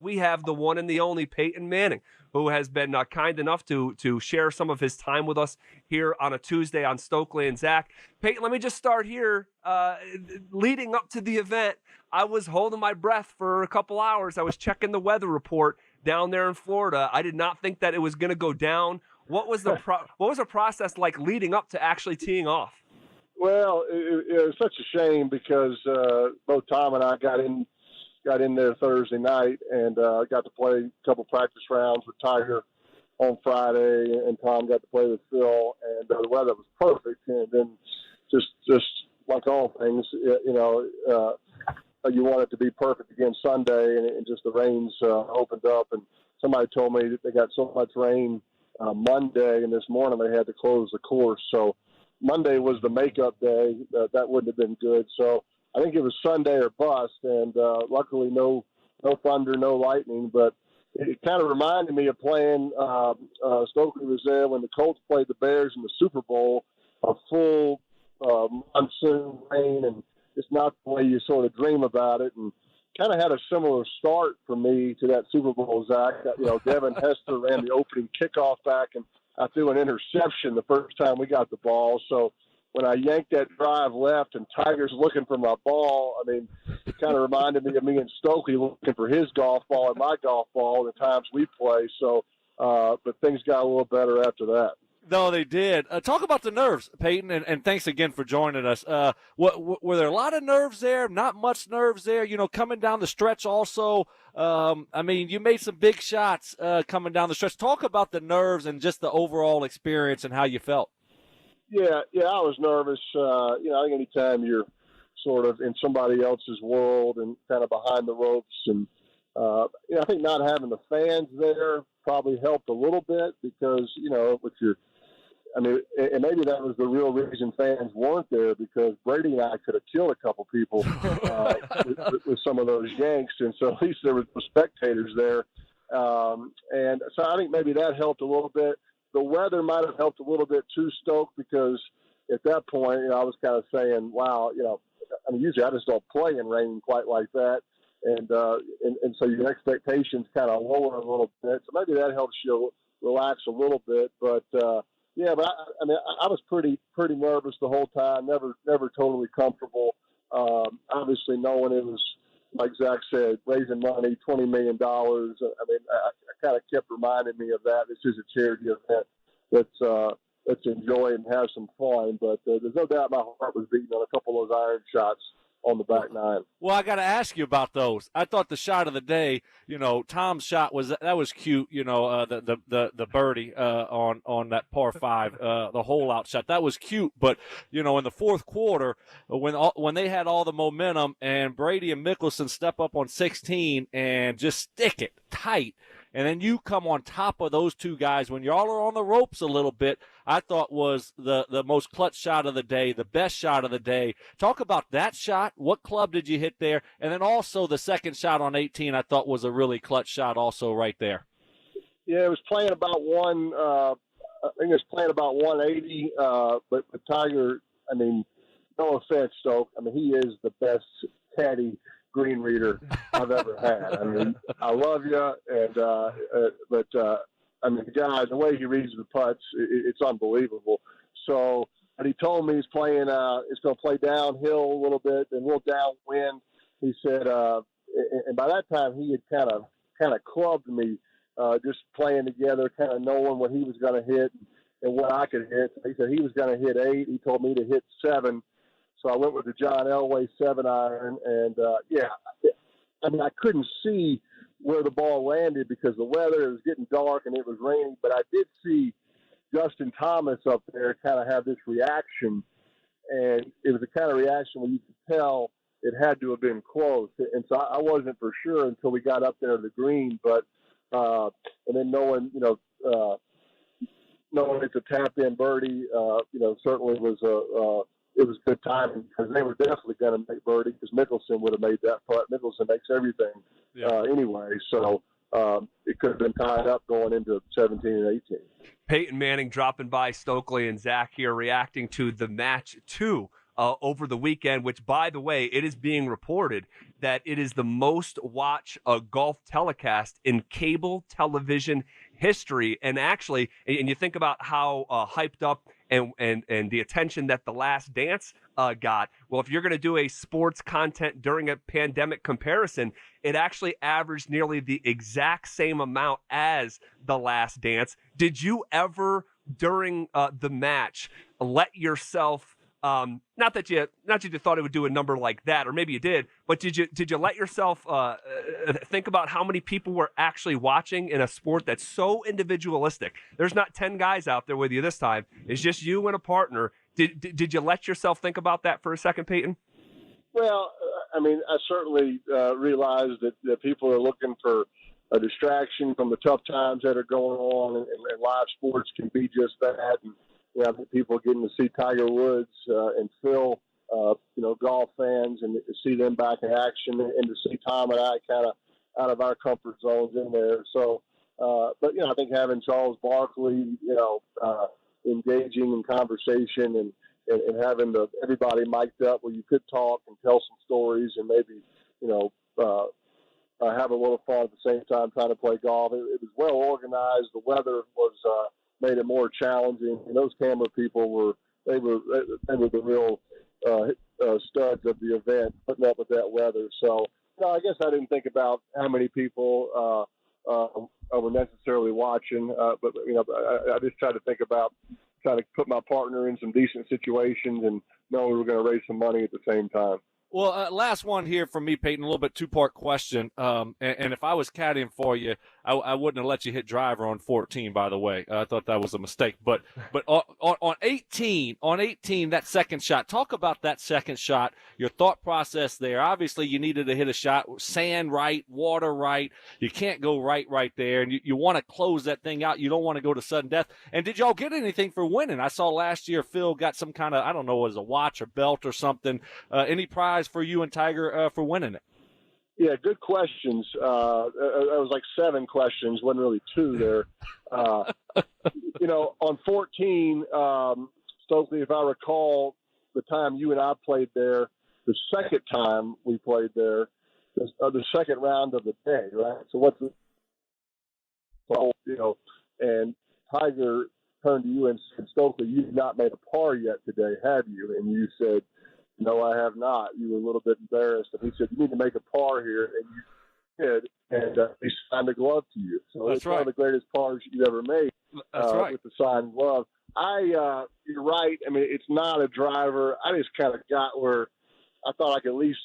we have the one and the only Peyton Manning, who has been kind enough to share some of his time with us here on a Tuesday on Stokley and Zach. Peyton, let me just start here. Leading up to the event, I was holding my breath for a couple hours. I was checking the weather report down there in Florida. I did not think that it was going to go down. What was the process like leading up to actually teeing off? Well, it was such a shame because both Tom and I got in there Thursday night and got to play a couple practice rounds with Tiger on Friday, and Tom got to play with Phil, and the weather was perfect. And then just like all things, you want it to be perfect again Sunday, and just the rains opened up, and somebody told me that they got so much rain Monday, and this morning they had to close the course. So Monday was the makeup day. That wouldn't have been good. So I think it was Sunday or bust, and luckily no thunder, no lightning, but it kind of reminded me of playing Stokley was there when the Colts played the Bears in the Super Bowl, a full monsoon rain, and it's not the way you sort of dream about it, and kind of had a similar start for me to that Super Bowl, Zach. Devin Hester ran the opening kickoff back, and I threw an interception the first time we got the ball. So when I yanked that drive left and Tiger's looking for my ball, I mean, it kind of reminded me of me and Stokley looking for his golf ball and my golf ball the times we play. So, but things got a little better after that. No, they did. Talk about the nerves, Peyton, and thanks again for joining us. Were there a lot of nerves there? Not much nerves there? Coming down the stretch also. You made some big shots coming down the stretch. Talk about the nerves and just the overall experience and how you felt. Yeah, I was nervous. I think anytime you're sort of in somebody else's world and kind of behind the ropes, and I think not having the fans there probably helped a little bit because and maybe that was the real reason fans weren't there, because Brady and I could have killed a couple people with some of those yanks, and so at least there were spectators there, and so I think maybe that helped a little bit. The weather might have helped a little bit too, Stoke, because at that point, I was kind of saying, wow, usually I just don't play in rain quite like that. And so your expectations kind of lower a little bit. So maybe that helps you relax a little bit. But, I was pretty nervous the whole time, never totally comfortable. Obviously knowing it was, like Zach said, raising money, $20 million. I kind of kept reminding me of that. This is a charity event. Let's enjoy it and have some fun. But there's no doubt my heart was beating on a couple of those iron shots on the back nine. Well, I got to ask you about those. I thought the shot of the day, Tom's shot was cute. The birdie on that par five, the hole out shot, that was cute. But in the fourth quarter, when they had all the momentum and Brady and Mickelson step up on 16 and just stick it tight, and then you come on top of those two guys when y'all are on the ropes a little bit, I thought was the most clutch shot of the day, the best shot of the day. Talk about that shot. What club did you hit there? And then also the second shot on 18 I thought was a really clutch shot also right there. Yeah, it was playing about 180, but Tiger, no offense, Stoke, he is the best caddy green reader I've ever had. I love you, but the guy, the way he reads the putts, it's unbelievable. So, but he told me he's playing, it's going to play downhill a little bit and a little downwind. He said, and by that time he had kind of clubbed me, just playing together, kind of knowing what he was going to hit and what I could hit. He said he was going to hit 8. He told me to hit 7. So I went with the John Elway 7-iron, and I couldn't see where the ball landed because the weather, it was getting dark and it was raining, but I did see Justin Thomas up there kind of have this reaction, and it was the kind of reaction where you could tell it had to have been close. And so I wasn't for sure until we got up there to the green, but and then knowing it's a tap-in birdie, certainly was it was good timing because they were definitely going to make birdie because Mickelson would have made that putt. Mickelson makes everything anyway, so it could have been tied up going into 17 and 18. Peyton Manning dropping by Stokley and Zach here reacting to the match 2 over the weekend, which, by the way, it is being reported that it is the most watched golf telecast in cable television history. And actually, and you think about how hyped up and the attention that The Last Dance got. Well, if you're going to do a sports content during a pandemic comparison, it actually averaged nearly the exact same amount as The Last Dance. Did you ever, during the match, let yourself not that you thought it would do a number like that, or maybe you did, but did you let yourself think about how many people were actually watching in a sport that's so individualistic? There's not 10 guys out there with you this time. It's just you and a partner. Did you let yourself think about that for a second, Peyton? Well, I mean, I certainly realized that people are looking for a distraction from the tough times that are going on, and live sports can be just that. And I think people getting to see Tiger Woods and Phil, golf fans, and to see them back in action, and to see Tom and I kind of out of our comfort zones in there. So, but I think having Charles Barkley, engaging in conversation and having everybody mic'd up where you could talk and tell some stories and maybe, have a little fun at the same time trying to play golf. It was well organized. The weather was made it more challenging. And those camera people were the real studs of the event, putting up with that weather. So, I guess I didn't think about how many people were necessarily watching, but I just tried to think about trying to put my partner in some decent situations and know we were going to raise some money at the same time. Well, last one here from me, Peyton, a little bit two-part question. And if I was caddying for you, I wouldn't have let you hit driver on 14, by the way. I thought that was a mistake. But on 18, that second shot, talk about that second shot, your thought process there. Obviously, you needed to hit a shot, sand right, water right. You can't go right there. And you want to close that thing out. You don't want to go to sudden death. And did y'all get anything for winning? I saw last year Phil got some kind of, I don't know, was a watch or belt or something. Any prize for you and Tiger for winning it? Yeah, good questions. It was like 7 questions, wasn't really 2 there. On 14, Stokley, if I recall, the time you and I played there, the second time we played there, the second round of the day, right? So and Tiger turned to you and said, Stokley, you've not made a par yet today, have you? And you said, no, I have not. You were a little bit embarrassed. And he said, you need to make a par here. And you did. And he signed a glove to you. So it's one of the greatest pars you've ever made. That's right. With the signed glove. You're right. I mean, it's not a driver. I just kind of got where I thought I could at least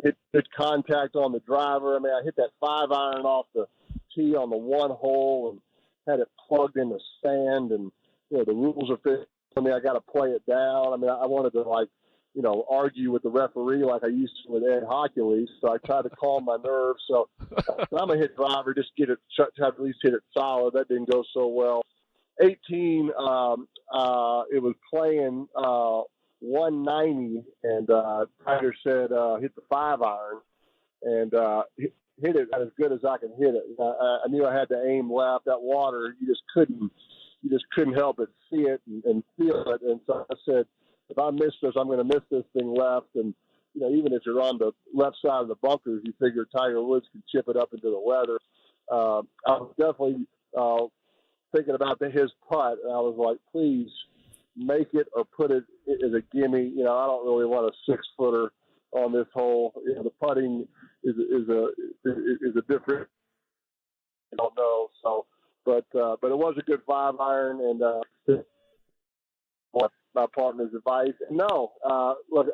hit contact on the driver. I mean, I hit that 5-iron off the tee on the one hole and had it plugged in the sand. And, the rules are fit. I mean, I got to play it down. I mean, I wanted to, argue with the referee like I used to with Ed Hockley. So I tried to calm my nerves. So I'm a hit driver, just try to at least hit it solid. That didn't go so well. 18, it was playing 190, and Tiger said hit the 5-iron, and hit it as good as I can hit it. I knew I had to aim left. That water, you just couldn't help but see it and feel it. And so I said, if I miss this, I'm going to miss this thing left. And, even if you're on the left side of the bunkers, you figure Tiger Woods can chip it up into the weather. I was definitely thinking about his putt, and I was like, please make it or put it as a gimme. I don't really want a 6-footer on this hole. The putting is a different, I don't know. So, but it was a good 5-iron, and my partner's advice. And no, look,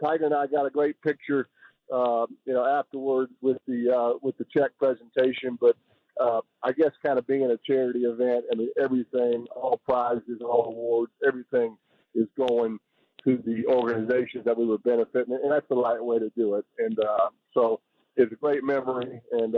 Tiger and I got a great picture, afterwards with the check presentation. But I guess kind of being a charity event, I mean, everything, all prizes, all awards, everything is going to the organizations that we were benefiting, and that's the right way to do it. And so it's a great memory, and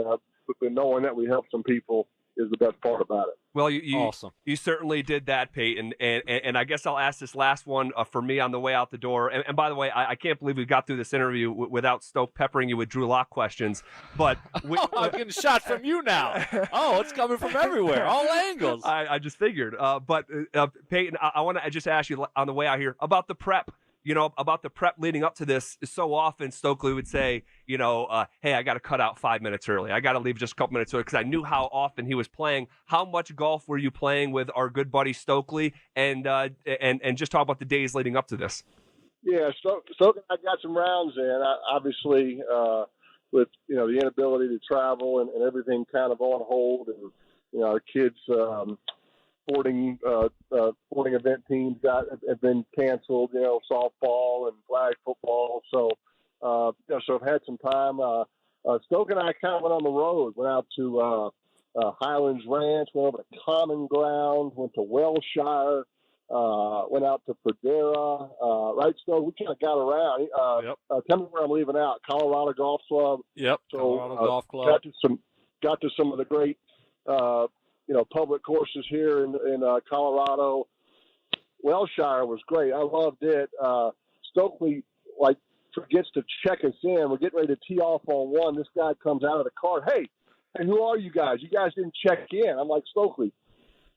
knowing that we helped some people is the best part about it. Well, you awesome. You certainly did that, Peyton. And I guess I'll ask this last one for me on the way out the door. And by the way, I can't believe we got through this interview without Stoke peppering you with Drew Lock questions. But I'm getting shot from you now. Oh, it's coming from everywhere, all angles. I just figured. But Peyton, I want to just ask you on the way out here about the prep. about the prep leading up to this, so often Stokley would say, hey, I got to cut out 5 minutes early. I got to leave just a couple minutes early because I knew how often he was playing. How much golf were you playing with our good buddy Stokley? And just talk about the days leading up to this. Yeah, Stokley, I got some rounds in. Obviously, with the inability to travel and everything kind of on hold, and our kids' sporting event teams have been canceled. Softball and flag football. So so I've had some time. Stoke and I kind of went on the road. Went out to Highlands Ranch. Went over to Common Ground. Went to Wellshire. Went out to Perdera. Right, Stoke. We kind of got around. Yep. Tell me where I'm leaving out. Colorado Golf Club. Yep. So, Colorado Golf Club. Got to some of the great public courses here in Colorado. Wellshire was great. I loved it. Stokely forgets to check us in. We're getting ready to tee off on one. This guy comes out of the car. Hey, who are you guys? You guys didn't check in. I'm like, Stokely,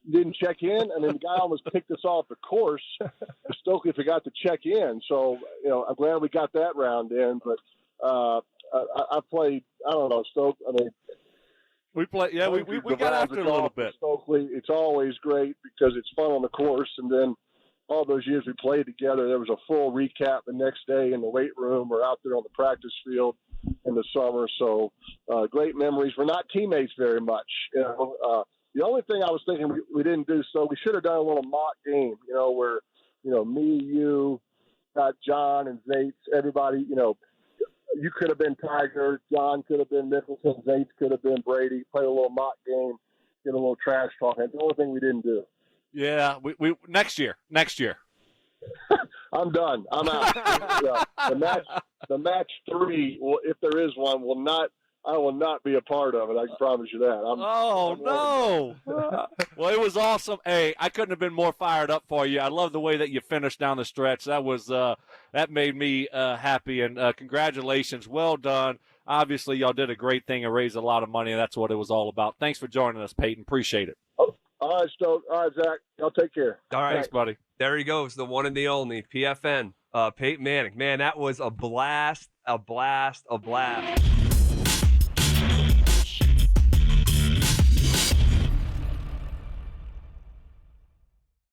you didn't check in? And then the guy almost picked us off the course. Stokely forgot to check in. So, I'm glad we got that round in. But I played, I don't know, Stoke. I mean, we got after it a little bit. Stokely, it's always great because it's fun on the course. And then all those years we played together, there was a full recap the next day in the weight room or out there on the practice field in the summer. So great memories. We're not teammates very much. The only thing I was thinking we didn't do, so we should have done a little mock game, where, me, you, got John and Zates, everybody, you could have been Tiger, John could have been Mickelson, Zates could have been Brady, play a little mock game, get a little trash talk. That's the only thing we didn't do. Yeah, we next year. I'm done. I'm out. The match 3, if there is one, I will not be a part of it. I can promise you that. No. Well, it was awesome. Hey, I couldn't have been more fired up for you. I love the way that you finished down the stretch. That made me happy, and congratulations. Well done. Obviously, y'all did a great thing and raised a lot of money, and that's what it was all about. Thanks for joining us, Peyton. Appreciate it. All right, Stoke. All right, Zach. Y'all take care. All right. Thanks, buddy. There he goes, the one and the only PFN, Peyton Manning. Man, that was a blast.